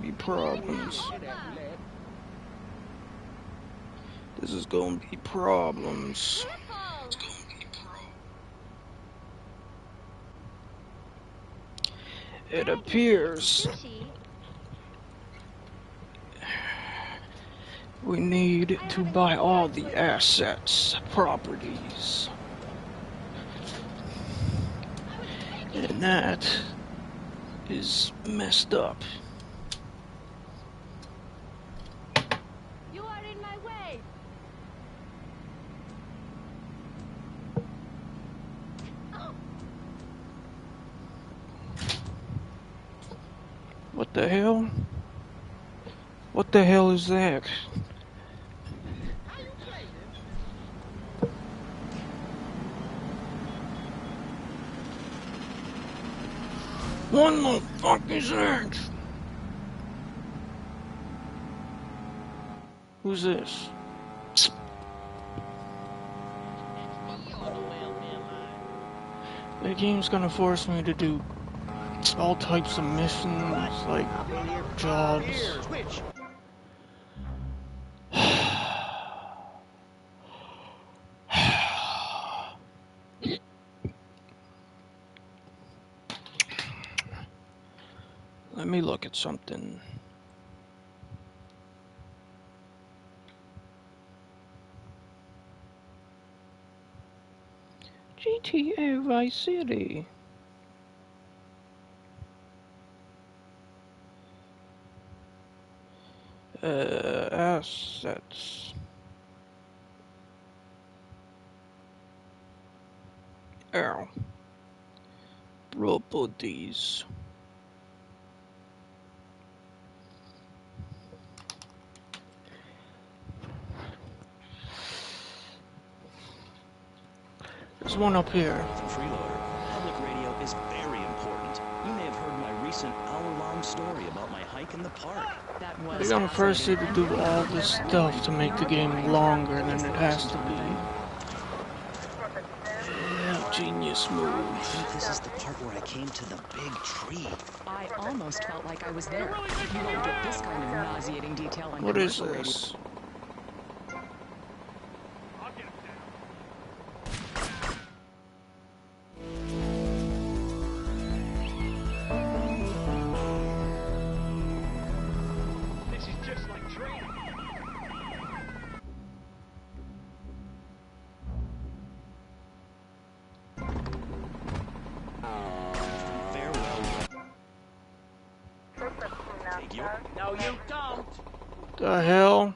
be problems. This is gonna be problems. It appears we need to buy all the assets, properties. And that is messed up. You are in my way. What the hell? What the hell is that? One motherfucking second. Who's this? The game's gonna force me to do all types of missions, like jobs. Let me look at something. GTA Vice City. Assets. Ow. Properties. There's one up here. Freeloader, public radio is very important. You may have heard my recent hour-long story about my hike in the park. That They're was gonna force you to do all this stuff to make the game longer than it has to be. Yeah, genius move. I think this is the part where I came to the big tree. I almost felt like I was there. You won't get this kind of nauseating detail on What is commercial radio. this? No, you don't. The hell?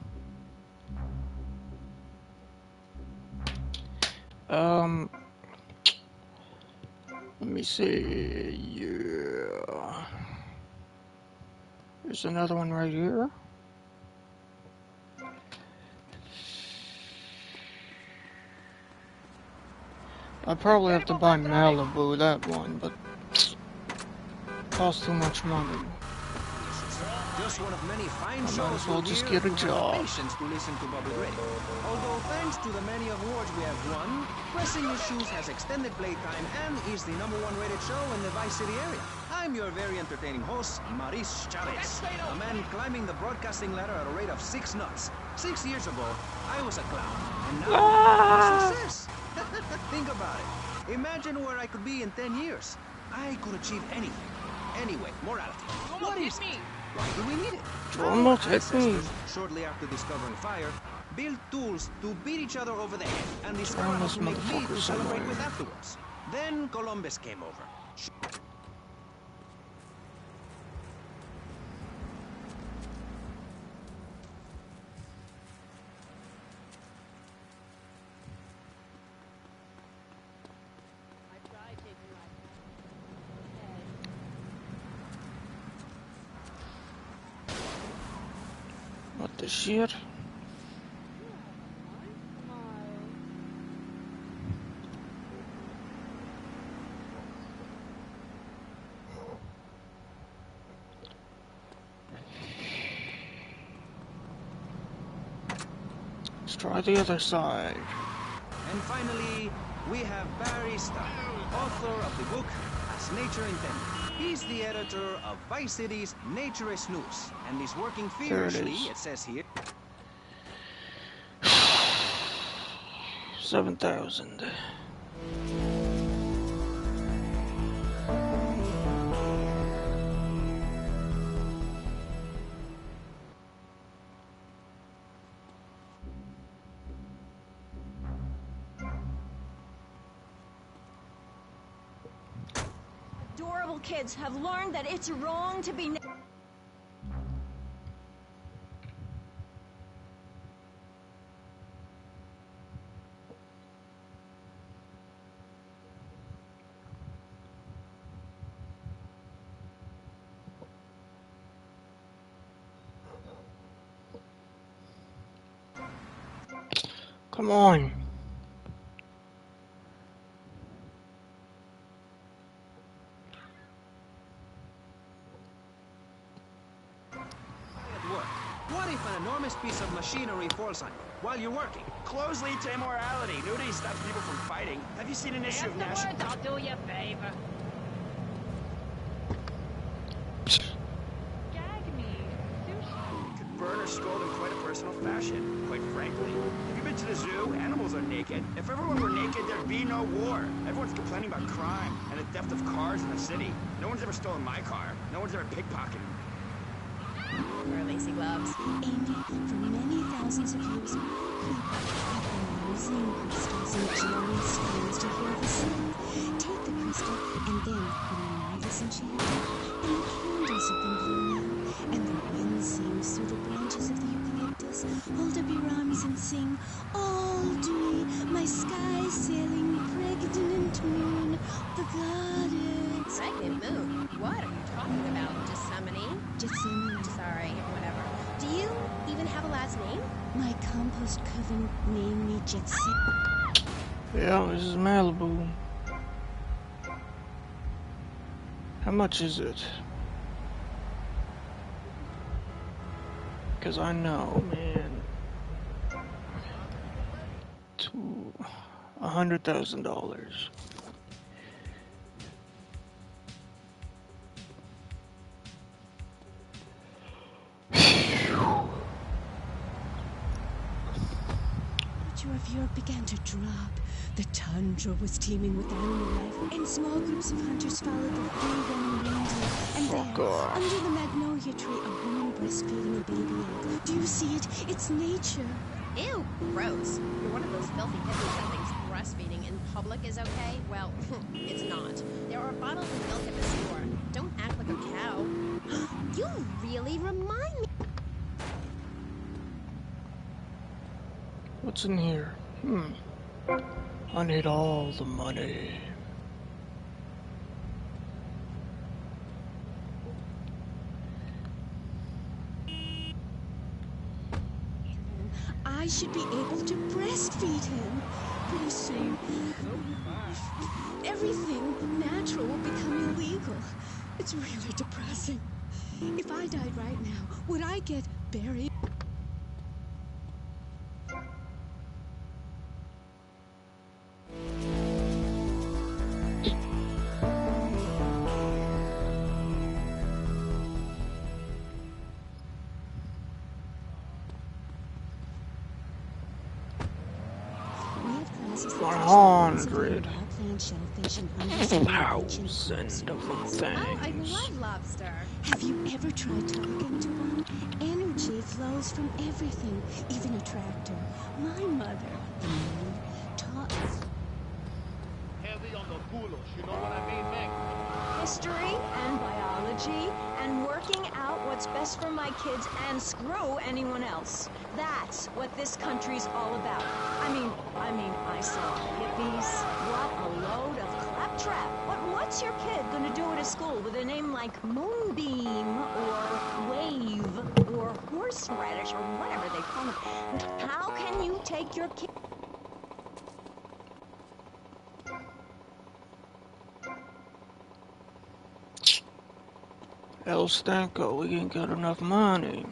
Let me see. Yeah. There's another one right here. I probably have to buy Malibu, that one, but costs too much money. Just one of many fine I might shows as well we'll just hear get a who have job. patience to listen to public radio. Although thanks to the many awards we have won, Pressing Issues has extended playtime and is the #1 rated show in the Vice City area. I'm your very entertaining host, Maurice Chavez, a man climbing the broadcasting ladder at a rate of 6 knots. 6 years ago, I was a clown, and now I'm a success. Think about it. Imagine where I could be in 10 years. I could achieve anything. Anyway, morality. What is it? Why do we need it? Almost Our hit me. ancestors, shortly after discovering fire, built tools to beat each other over the head and discover how this to make meat motherfucker to celebrate somewhere. with afterwards. Then Columbus came over. What the shit? Let's try the other side. And finally, we have Barry Stein, author of the book As Nature Intended. He's the editor of Vice City's Naturist News, and he's working There it feverishly, is. it says here. 7,000. Adorable kids have learned that it's wrong to be. Come on. At work. What if an enormous piece of machinery falls on you while you're working? Clothes lead to immorality. Nudity stops people from fighting. Have you seen an issue of National... I'll do you a favor. Gag me. could burn or scold in quite a personal fashion, quite frankly. Have you been to the zoo? Animals are naked. If everyone were naked, there'd be no war. Everyone's complaining about crime and the theft of cars in the city. No one's ever stolen my car. No one's ever pickpocketed. Wear lacy gloves. Amy, for many thousands of years, people have been using crystals and jelly stones to heal the sick. Take the crystal and then, when the night is enchanted, and the candles have been blown out, and the wind sings through the branches of the eucalyptus, hold up your arms and sing, Aldry, my sky sailing pregnant moon, the goddess. Pregnant moon? What are you talking about, Gethsemane? Gethsemane. Sorry, whatever. Do you even have a last name? My compost coven named me Gethsemane. Yeah, this is Malibu. How much is it? Because I know, man. $100,000. Of Europe began to drop. The tundra was teeming with animal life, and small groups of hunters followed the free-running reindeer. And there, under the magnolia tree, a woman breastfeeding a baby elk. Do you see it? It's nature. Ew, gross. You're one of those filthy hippies that thinks breastfeeding in public is okay? Well, it's not. There are bottles of milk at the store. Don't act like a cow. You really remind me. What's in here? I need all the money. I should be able to breastfeed him. Pretty soon, everything natural will become illegal. It's really depressing. If I died right now, would I get buried? $100,000 of them Oh, I things. love lobster. Have you ever tried talking to one? Energy flows from everything, even a tractor. My mother, the moon, taught Heavy on the bulos, you know what I mean, Meg? History and biology and working out what's best for my kids and screw anyone else. That's what this country's all about. I mean, I saw hippies. What a load of claptrap. What's your kid gonna do at a school with a name like Moonbeam or Wave or Horseradish or whatever they call it? How can you take your kid? El Stanko, we ain't got enough money.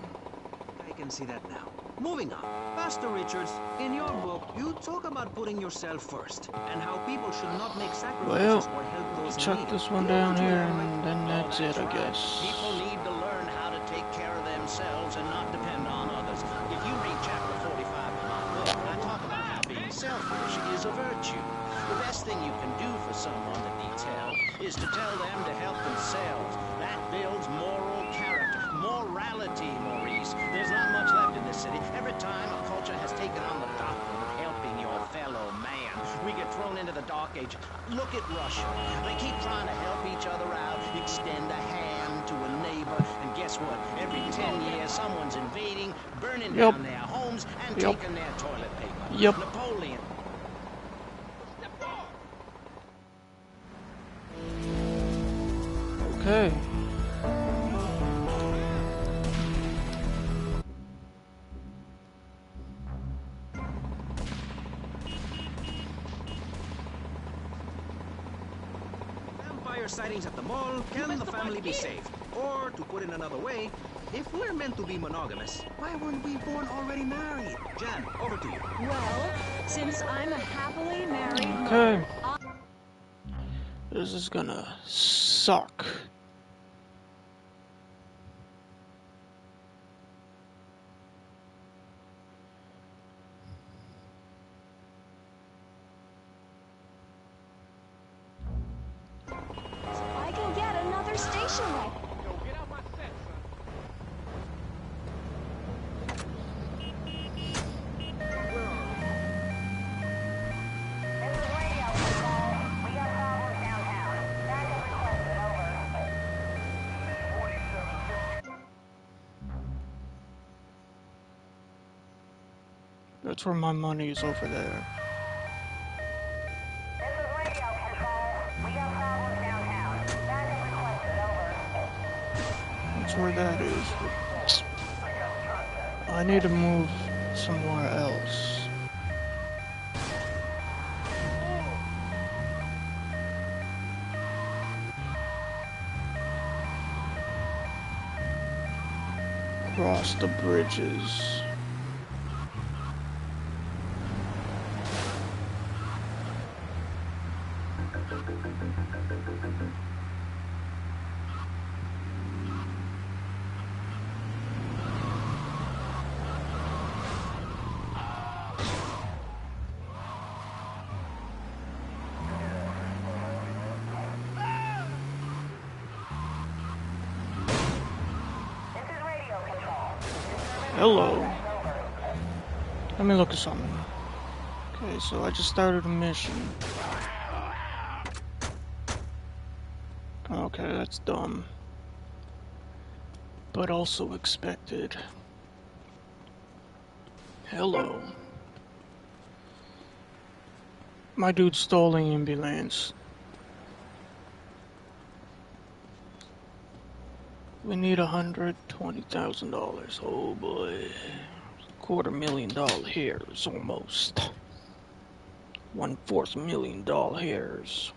I can see that now. Moving on. Master Richards, in your book, you talk about putting yourself first, and how people should not make sacrifices or help those in chuck need. this one down here, and then that's it, I guess. People need to learn how to take care of themselves and not depend on others. If you read chapter 45 of my book, I talk about how being selfish is a virtue. The best thing you can do for someone that needs help is to tell them to help themselves. That builds moral character, morality, Maurice. There's not much left in this city. Every time a culture has taken on the doctrine of helping your fellow man, we get thrown into the dark age. Look at Russia. They keep trying to help each other out, extend a hand to a neighbor, and guess what? Every 10 years, someone's invading, burning down their homes, and taking their toilet paper. Napoleon. Okay. Vampire sightings at the mall, can the family be saved? Or, to put it another way, if we're meant to be monogamous, why weren't we born already married? Jan, over to you. Well, since I'm a happily married Okay. This is gonna suck. I can get another station wagon. Yo, get out my set, son. That's where my money is, over there. That's where that is. I need to move somewhere else. Cross the bridges. Hello. Let me look at something. Okay, so I just started a mission. Okay, that's dumb. But also expected. Hello. My dude stole an ambulance. We need $120,000. Oh boy. $250,000 hairs almost. $1/4 million hairs.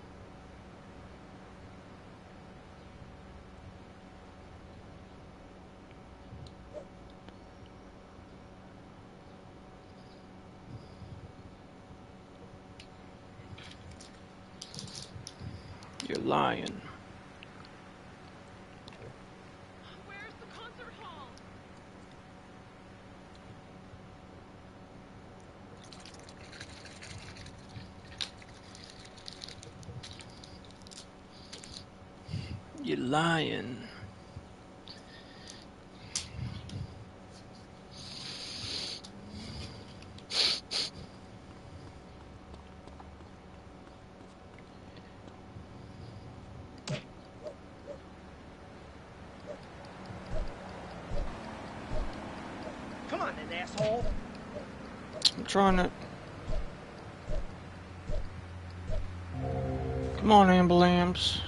You're lying. Where's the concert hall? You're lying. Come on, then, asshole. I'm trying to... Come on, ambulance.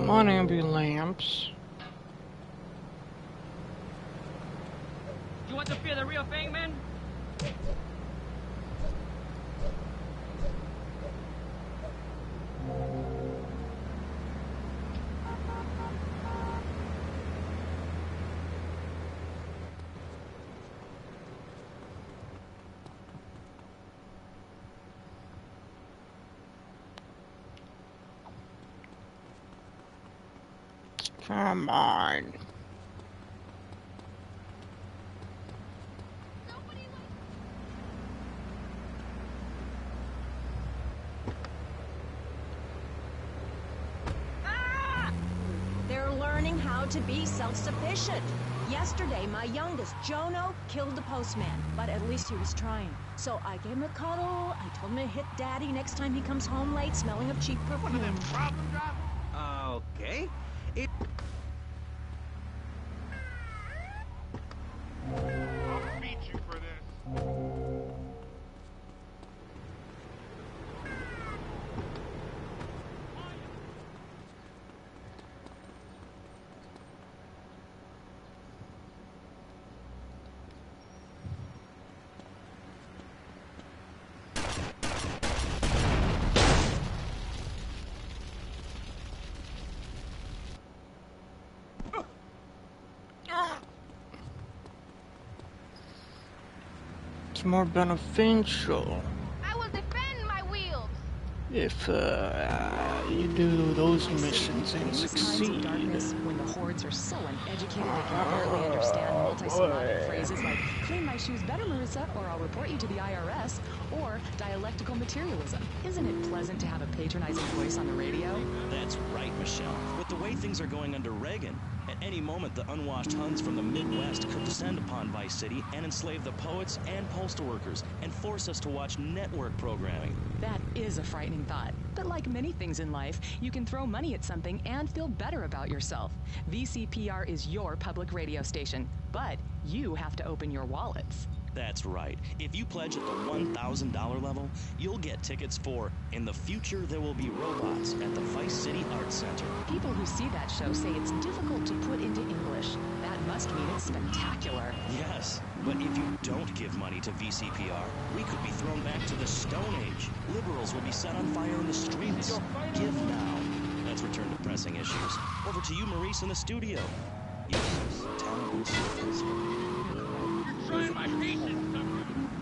Come on, ambulance. You want to feel the real thing, man? Come on. They're learning how to be self-sufficient. Yesterday, my youngest, Jono, killed the postman, but at least he was trying. So I gave him a cuddle, I told him to hit Daddy next time he comes home late smelling of cheap perfume. One of them problem drivers? Okay. I'll beat you for this. It's more beneficial I will defend my wheels. if you do those missions and These kinds of succeed. darkness, when the hordes are so uneducated they can barely understand multi-syllabic phrases like "clean my shoes better, Marissa," or "I'll report you to the IRS," or dialectical materialism. Isn't it pleasant to have a patronizing voice on the radio? That's right, Michelle. With the way things are going under Reagan, at any moment the unwashed Huns from the Midwest could descend upon Vice City and enslave the poets and postal workers and force us to watch network programming. That is a frightening thought. But like many things in life, you can throw money at something and feel better about yourself. VCPR is your public radio station, but you have to open your wallets. That's right. If you pledge at the $1,000 level, you'll get tickets for In the Future There Will Be Robots at the Vice City Arts Center. People who see that show say it's difficult to put into English. That must mean it's spectacular. Yes, but if you don't give money to VCPR, we could be thrown back to the Stone Age. Liberals will be set on fire in the streets. Give now. Let's return to pressing issues. Over to you, Maurice, in the studio. Yes, talent and skills.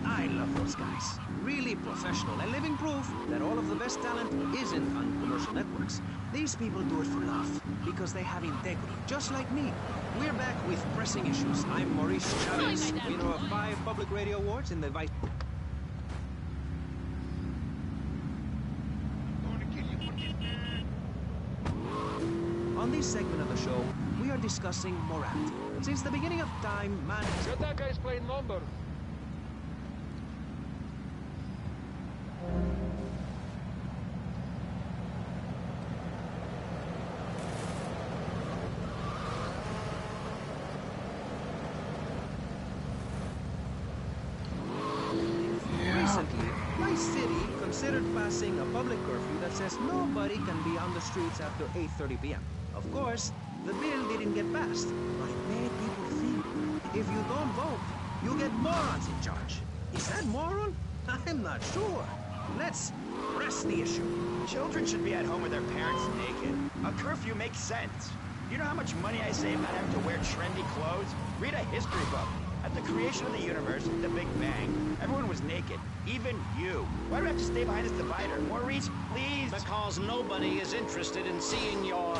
I love those guys. Really professional and living proof that all of the best talent isn't on commercial networks. These people do it for love, because they have integrity, just like me. We're back with Pressing Issues. I'm Maurice Chavez, winner of 5 public radio awards in the Vice... On this segment of the show, we are discussing morality. Since the beginning of time, man has... Get that guy's playing number. Recently, my city considered passing a public curfew that says nobody can be on the streets after 8:30 p.m. Of course, the bill didn't get passed, but it made people think. If you don't vote, you get morons in charge. Is that moral? I'm not sure. Let's press the issue. Children should be at home with their parents naked. A curfew makes sense. You know how much money I save not having to wear trendy clothes? Read a history book. At the creation of the universe, the Big Bang, everyone was naked. Even you. Why do I have to stay behind this divider? Maurice, please. Because nobody is interested in seeing your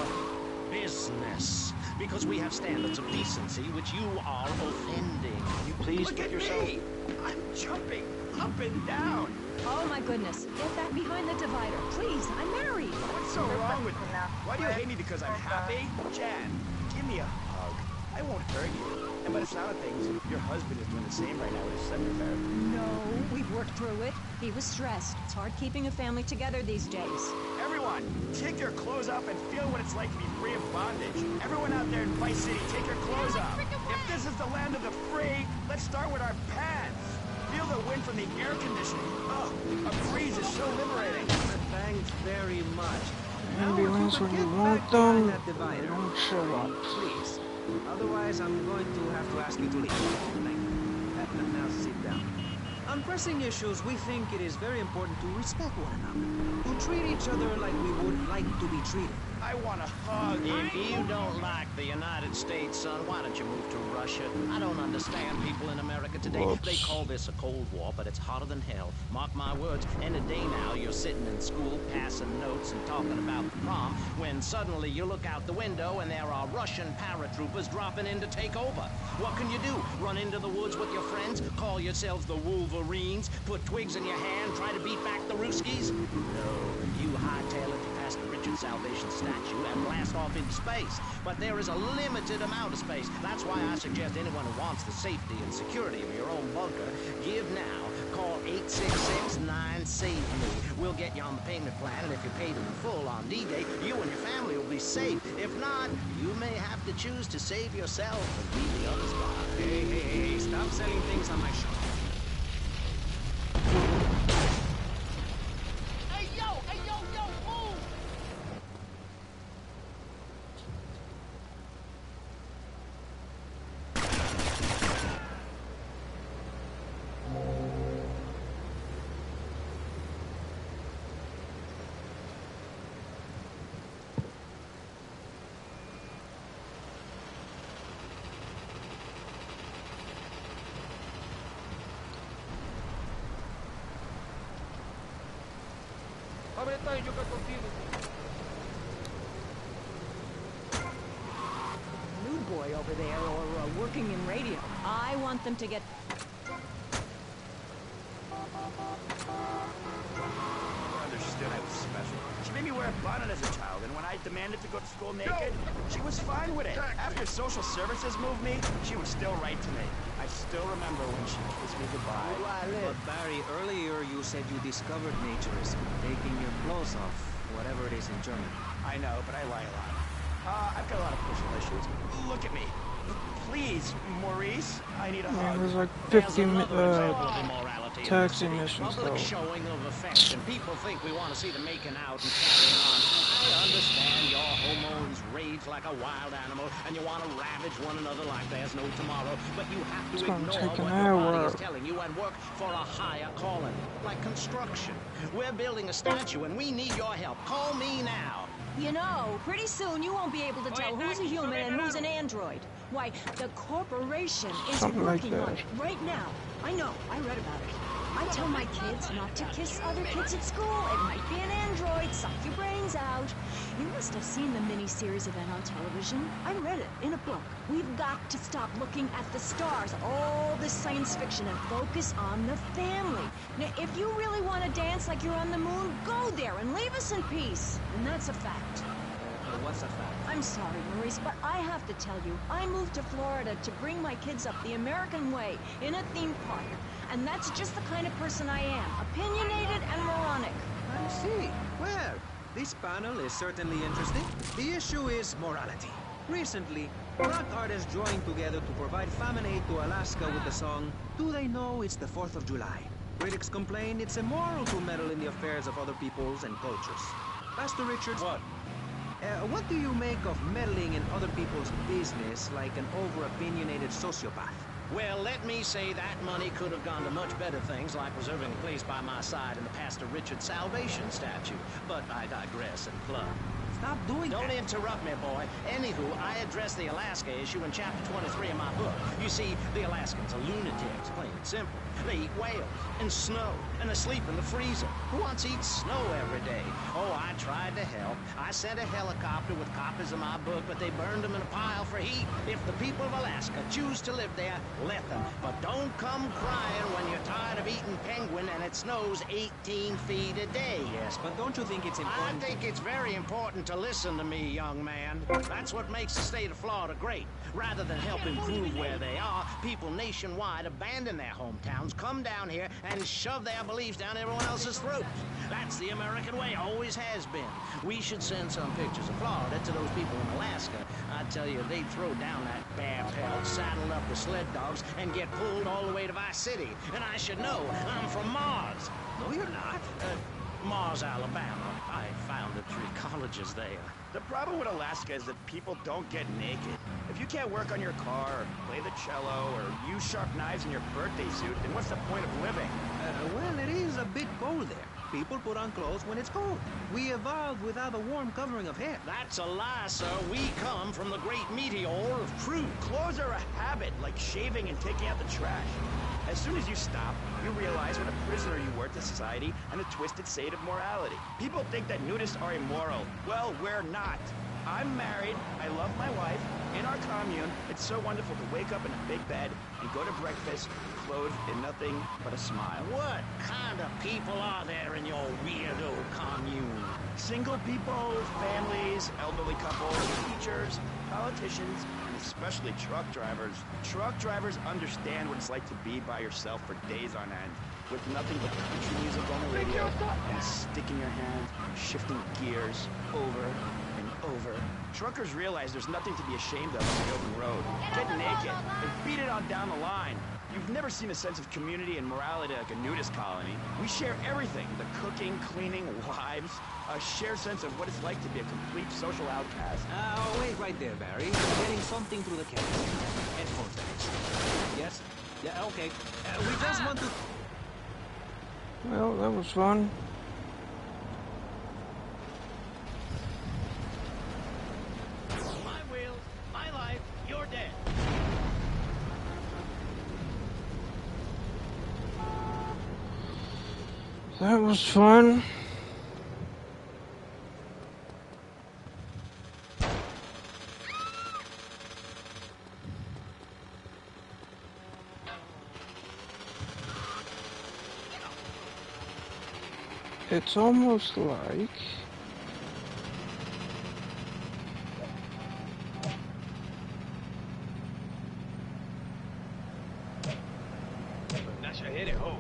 business. Because we have standards of decency which you are offending. You please Look get at yourself... me. I'm jumping up and down. Oh my goodness, get back behind the divider, please. I'm married. What's so wrong with me? Why do you hate me because I'm happy? Jan, give me a hug. I won't hurt you. And by the sound of things, your husband is doing the same right now with his secretary. No, we've worked through it. He was stressed. It's hard keeping a family together these days. Everyone, take your clothes off and feel what it's like to be free of bondage. Everyone out there in Vice City, take your clothes off. If this is the land of the free, let's start with our pants. Feel the wind from the air conditioning. Oh, a breeze is so liberating. Thanks very much. ambulance when you want them, they don't show up. Please. Otherwise, I'm going to have to ask you to leave. Thank you. Now sit down. On pressing issues, we think it is very important to respect one another. To treat each other like we would like to be treated. I want a hug. If you don't like the United States, son, why don't you move to Russia? I don't understand people in America today. Oops. They call this a Cold War, but it's hotter than hell. Mark my words, any day now you're sitting in school passing notes and talking about the prom, when suddenly you look out the window and there are Russian paratroopers dropping in to take over. What can you do? Run into the woods with your friends? Call yourselves the Wolverines? Put twigs in your hair and try to beat back the Ruskies? No, you hightail it to Pastor Richard Salvation statue and blast off into space. But there is a limited amount of space. That's why I suggest anyone who wants the safety and security of your own bunker, give now. Call 866-9-SAVE-ME. We'll get you on the payment plan, and if you paid in full on D-Day, you and your family will be safe. If not, you may have to choose to save yourself and leave the others behind. Hey, stop selling things on my shop. Hey, yo, move! Abre tayo juga contigo. New boy over there, or working in radio. I want them to get... Understood I was special. She made me wear a bonnet as a child, and when I demanded to go to school naked, she was fine with it. After social services moved me, she would still write to me. I still remember when she kissed me goodbye. But Barry, earlier you said you discovered naturism, taking your clothes off, whatever it is in German. I know, but I lie a lot. I've got a lot of personal issues. Look at me. Please, Maurice, I need a hug. There's like There's 50 another example of immorality in taxi the city. missions Public though. showing of affection. People think we want to see them making out and carrying on. I understand your hormones rage like a wild animal, and you want to ravage one another like there's no tomorrow. But you have to It's gonna ignore take what an your body hour. is telling you and work for a higher calling, like construction. We're building a statue, and we need your help. Call me now. You know, pretty soon you won't be able to tell who's a human and who's an android. Why, the corporation is Something like working on that. it right now. I know, I read about it. I tell my kids not to kiss other kids at school. It might be an android, suck your brains out. You must have seen the mini-series event on television. I read it in a book. We've got to stop looking at the stars, all this science fiction, and focus on the family. Now, if you really want to dance like you're on the moon, go there and leave us in peace. And that's a fact. What's a fact? I'm sorry, Maurice, but I have to tell you, I moved to Florida to bring my kids up the American way in a theme park. And that's just the kind of person I am, opinionated and moronic. I see. Well, this panel is certainly interesting. The issue is morality. Recently, rock artists joined together to provide famine aid to Alaska with the song, Do They Know It's the 4th of July? Critics complain it's immoral to meddle in the affairs of other peoples and cultures. Pastor Richards, what do you make of meddling in other people's business like an over-opinionated sociopath? Well, let me say that money could have gone to much better things, like reserving a place by my side in the Pastor Richard Salvation statue. But I digress and plug. Stop doing Don't that. interrupt me, boy. Anywho, I address the Alaska issue in chapter 23 of my book. You see, the Alaskans are lunatics, plain and simple. They eat whales and snow, and they sleep in the freezer. Who wants to eat snow every day? Oh, I tried to help. I sent a helicopter with copies of my book, but they burned them in a pile for heat. If the people of Alaska choose to live there, let them. But don't come crying when you're tired of eating penguin and it snows 18 feet a day. Yes, but don't you think it's important? I think it's very important to listen to me, young man. That's what makes the state of Florida great. Rather than help improve where they are, people nationwide abandon their hometowns, come down here, and shove their beliefs down everyone else's throats. That's the American way, always has been. We should send some pictures of Florida to those people in Alaska. I tell you, they'd throw down that bear pelt, saddle up the sled dogs, and get pulled all the way to Vice City. And I should know, I'm from Mars. No, you're not. Mars, Alabama. I found the 3 colleges there. The problem with Alaska is that people don't get naked. If you can't work on your car, or play the cello, or use sharp knives in your birthday suit, then what's the point of living? Well, it is a bit cold there. People put on clothes when it's cold. We evolved without a warm covering of hair. That's a lie, sir. We come from the great meteor of truth. Clothes are a habit, like shaving and taking out the trash. As soon as you stop, you realize what a prisoner you were to society and the twisted state of morality. People think that nudists are immoral. Well, we're not. I'm married, I love my wife, in our commune, it's so wonderful to wake up in a big bed and go to breakfast clothed in nothing but a smile. What kind of people are there in your weirdo commune? Single people, families, elderly couples, teachers, politicians, and especially truck drivers. Truck drivers understand what it's like to be by yourself for days on end, with nothing but country music on the radio, and sticking your hand, shifting gears over and over. Truckers realize there's nothing to be ashamed of on the open road. Get naked and beat it on down the line. You've never seen a sense of community and morality like a nudist colony. We share everything, the cooking, cleaning, wives, a shared sense of what it's like to be a complete social outcast. Oh, wait right there, Barry. I'm getting something through the camera. Headphones, that is. Yes? Yeah, okay. We just want to... Well, that was fun. My wheels, my life, you're dead. That was fun. It's almost like That should hit it home.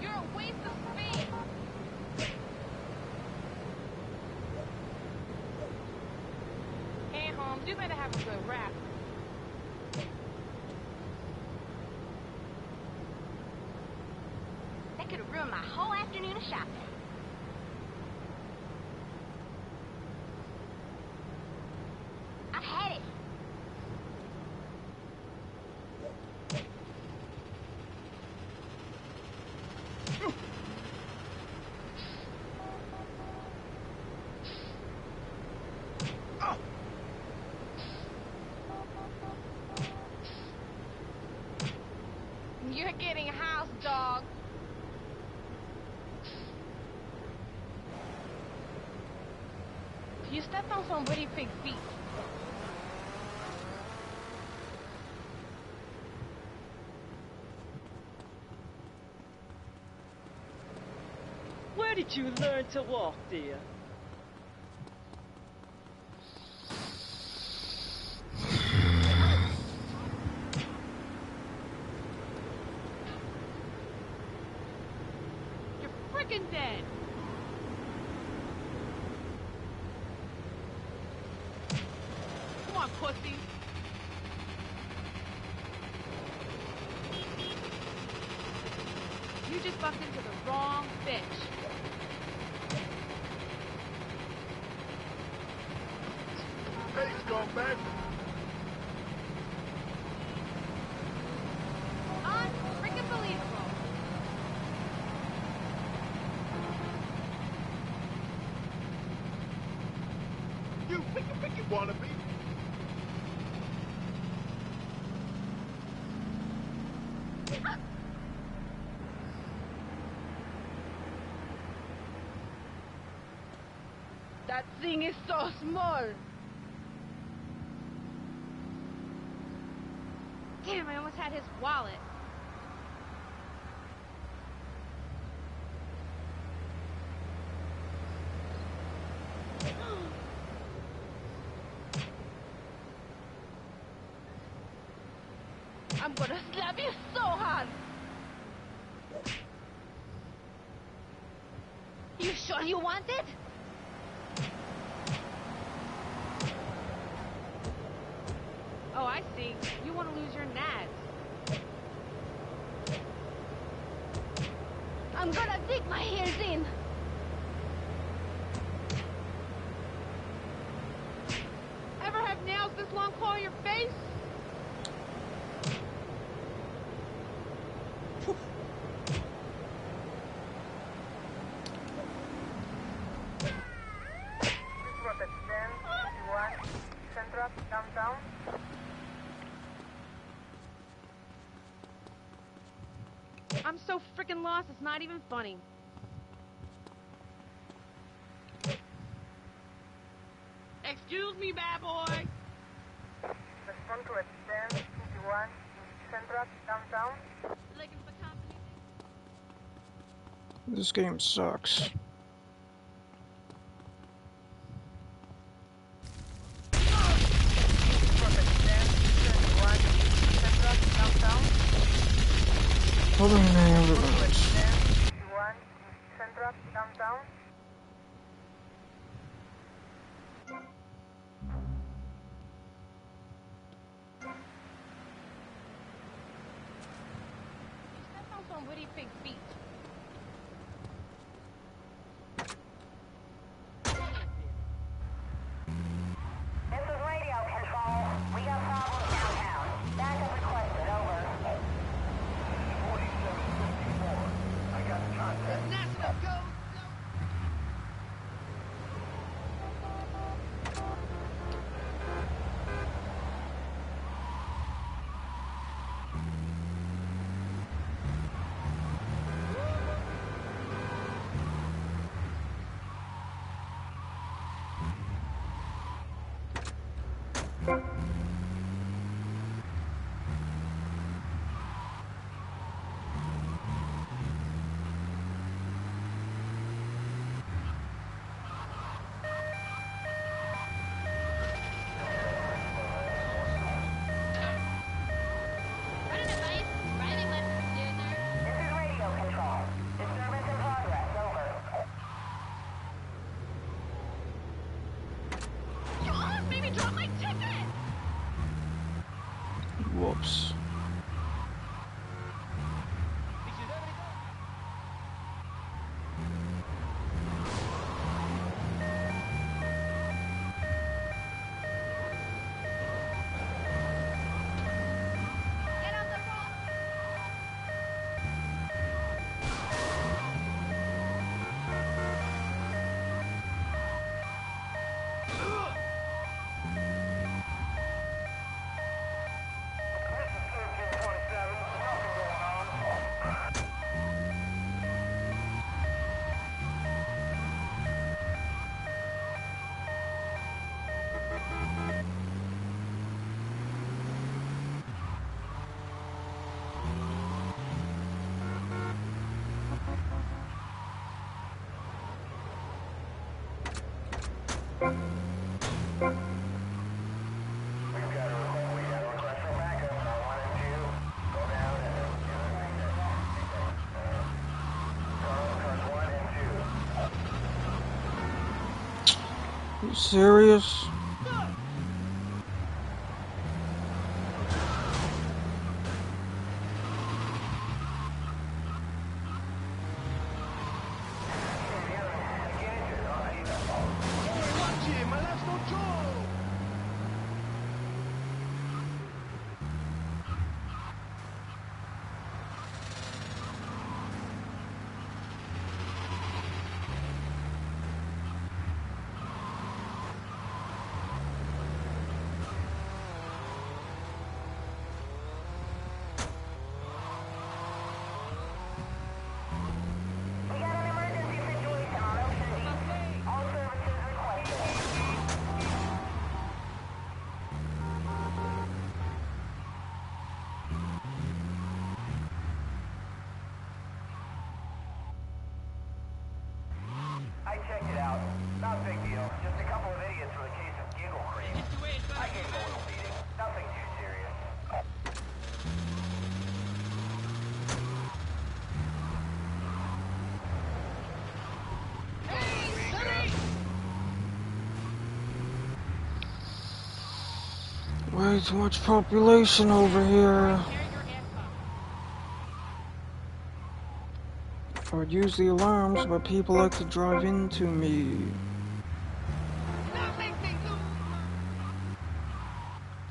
You're a waste of space. Hey, Holmes, you better have a good rap. That could have ruined my whole afternoon of shopping. I've had it. You're getting house dog. You stepped on some pretty big feet. Where did you learn to walk, dear? You're freaking dead. Come on, pussy. You just bumped into the wrong bitch. Hey, scumbag! Unfreaking-believable. You picky wannabe! That thing is so small. Damn, I almost had his wallet. I'm gonna slap you so hard. you want it? Oh, I see. You want to lose your nads. I'm gonna dig my heels in. Ever have nails this long claw your face? Downtown. I'm so freaking lost, it's not even funny. Excuse me, bad boy. Respond to it. 1051 Central Downtown. Looking for company? This game sucks. Hold on, Central Downtown. Step on some witty pig feet. This is radio control. We got problems downtown. Backup requested, over. 4754. I got contact. Let's go! Whoops. Are you serious? way too much population over here. I would use the alarms, but people like to drive into me.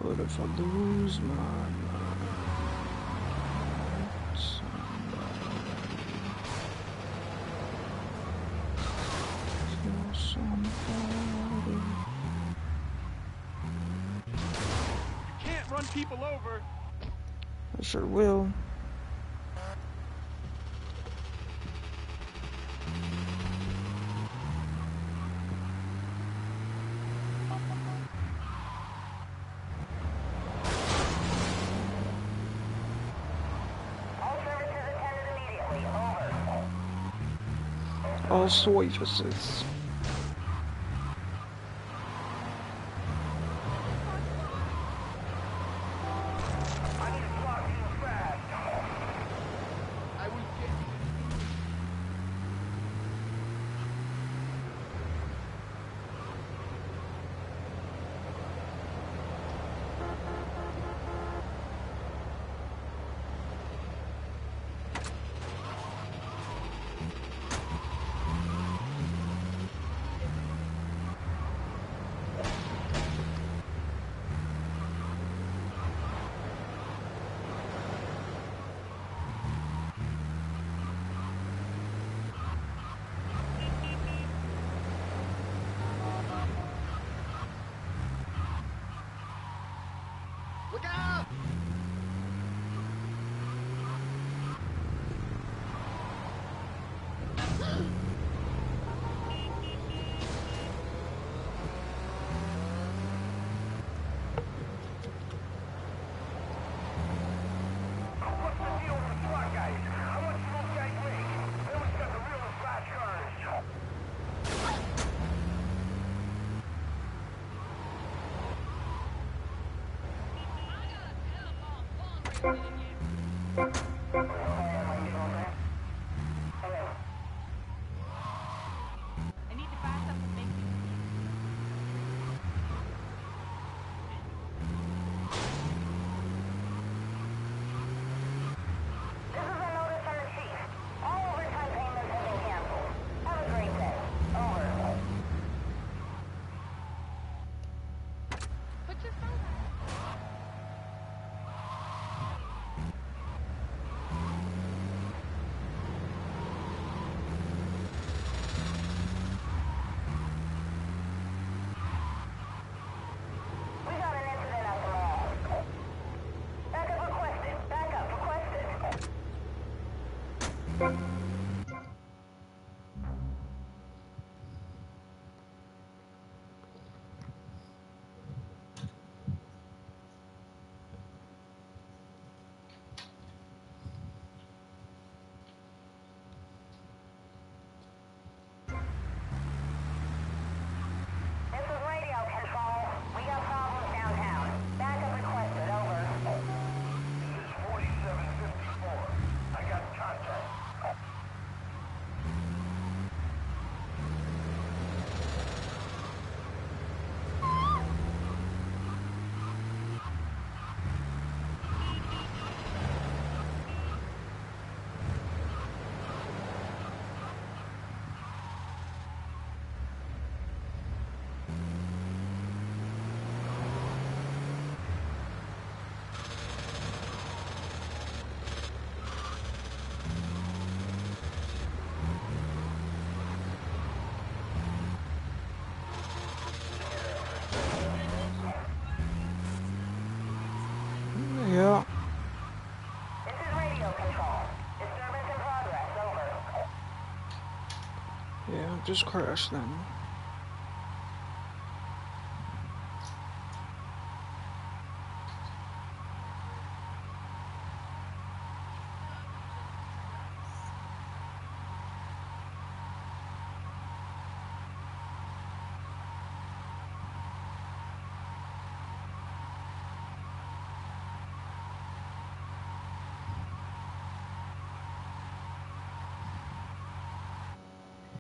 But if I lose my mind, somebody. You can't run people over. I sure will. All services. Look out! Yeah. This is radio control. Disturbance in progress. Over. Yeah, just crashed then.